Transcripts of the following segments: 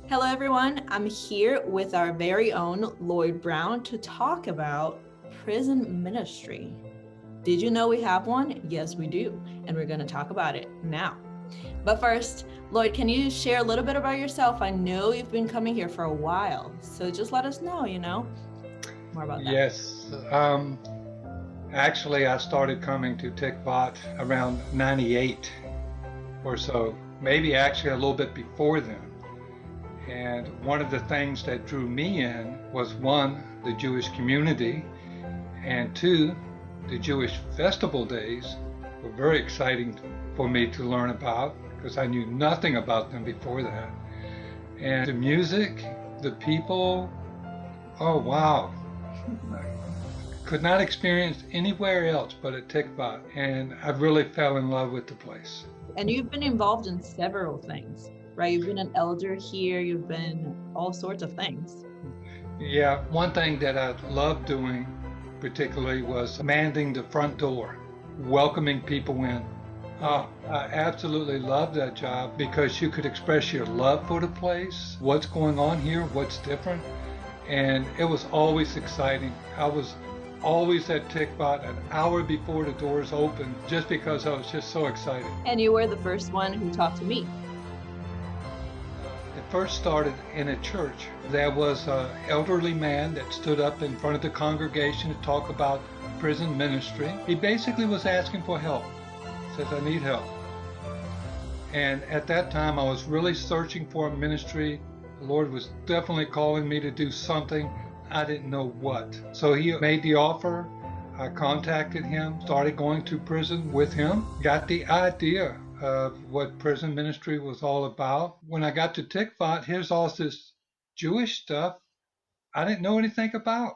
Hello, everyone. I'm here with our very own Lloyd Brown to talk about prison ministry. Did you know we have one? Yes, we do. And we're going to talk about it now. But first, Lloyd, can you share a little bit about yourself? I know you've been coming here for a while. So just let us know, more about that. Yes. Actually, I started coming to Tikvat around 98 or so, maybe actually a little bit before then. And one of the things that drew me in was one, the Jewish community, and two, the Jewish festival days were very exciting for me to learn about because I knew nothing about them before that. And the music, the people, oh wow. Could not experience anywhere else but at Tikvat, and I really fell in love with the place. And you've been involved in several things, right? You've been an elder here, you've been all sorts of things. Yeah, one thing that I loved doing particularly was manding the front door, welcoming people in. I absolutely loved that job because you could express your love for the place, what's going on here, what's different, and it was always exciting. I was always at Tikvat an hour before the doors opened just because I was just so excited. And you were the first one who talked to me. It first started in a church. There was an elderly man that stood up in front of the congregation to talk about prison ministry. He basically was asking for help. He says, I need help. And at that time, I was really searching for a ministry. The Lord was definitely calling me to do something. I didn't know what. So he made the offer. I contacted him, started going to prison with him, got the idea of what prison ministry was all about. When I got to Tikvat, here's all this Jewish stuff I didn't know anything about.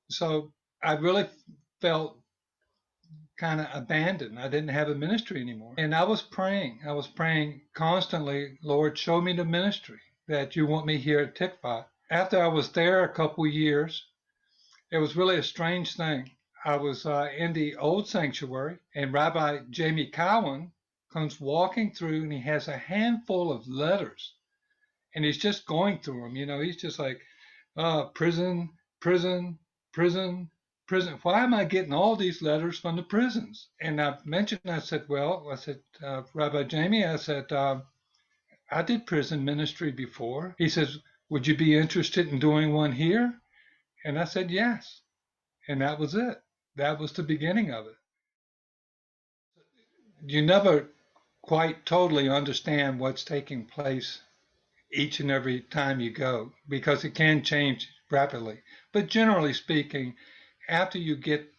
So I really felt kind of abandoned. I didn't have a ministry anymore. And I was praying. I was praying constantly, Lord, show me the ministry that you want me here at Tikvat. After I was there a couple years, it was really a strange thing. I was in the old sanctuary, and Rabbi Jamie Cowan comes walking through, and he has a handful of letters, and he's just going through them. He's just like, prison, prison, prison, prison. Why am I getting all these letters from the prisons? And I said, Rabbi Jamie, I said, I did prison ministry before. He says, would you be interested in doing one here? And I said, yes. And that was it. That was the beginning of it. You never quite totally understand what's taking place each and every time you go because it can change rapidly. But generally speaking, after you get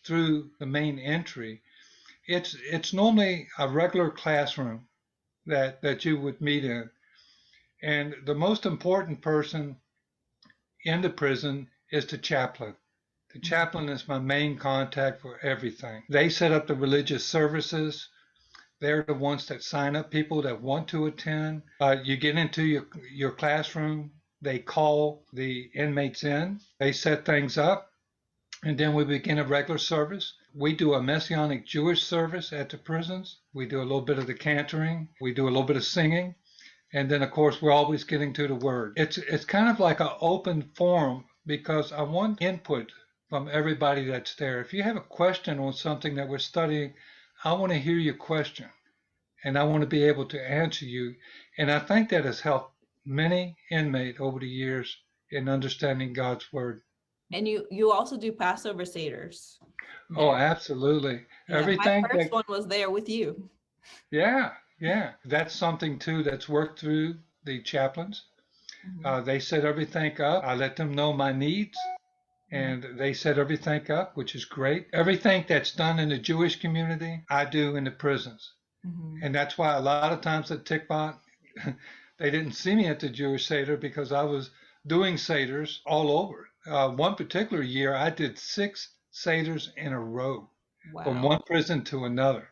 through the main entry, it's normally a regular classroom that you would meet in. And the most important person in the prison is the chaplain. The chaplain is my main contact for everything. They set up the religious services. They're the ones that sign up people that want to attend. You get into your classroom. They call the inmates in. They set things up. And then we begin a regular service. We do a Messianic Jewish service at the prisons. We do a little bit of the cantering. We do a little bit of singing. And then, of course, we're always getting to the word. It's kind of like an open forum because I want input from everybody that's there. If you have a question on something that we're studying, I want to hear your question and I want to be able to answer you. And I think that has helped many inmates over the years in understanding God's word. And you also do Passover Seders. Oh, There. absolutely. Yeah, my Everything first that, one was there with you. yeah, yeah. That's something too that's worked through the chaplains. They set everything up. I let them know my needs. And they set everything up, which is great. Everything that's done in the Jewish community, I do in the prisons. And that's why a lot of times at Tikvat, they didn't see me at the Jewish Seder because I was doing Seders all over. One particular year, I did 6 Seders in a row from Wow. one prison to another.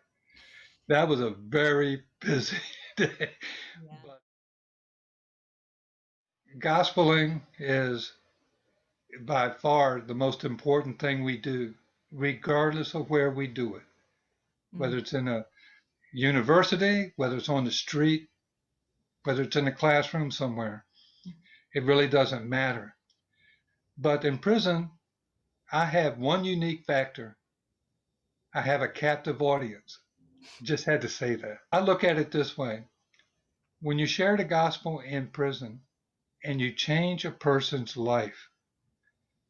That was a very busy day. Yeah. But gospeling is by far the most important thing we do, regardless of where we do it, whether it's in a university, whether it's on the street. whether it's in a classroom somewhere. It really doesn't matter. But in prison, I have one unique factor. I have a captive audience. Just had to say that. I look at it this way. When you share the gospel in prison and you change a person's life,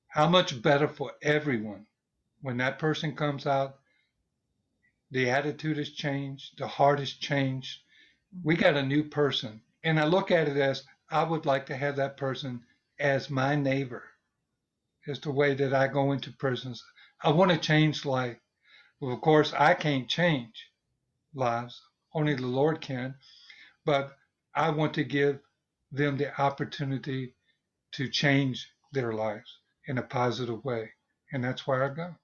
how much better for everyone when that person comes out, the attitude has changed, the heart has changed. We got a new person. And I look at it as I would like to have that person as my neighbor. Is the way that I go into prisons. I want to change life. Well, of course, I can't change lives. Only the Lord can. But I want to give them the opportunity to change their lives in a positive way. And that's where I go.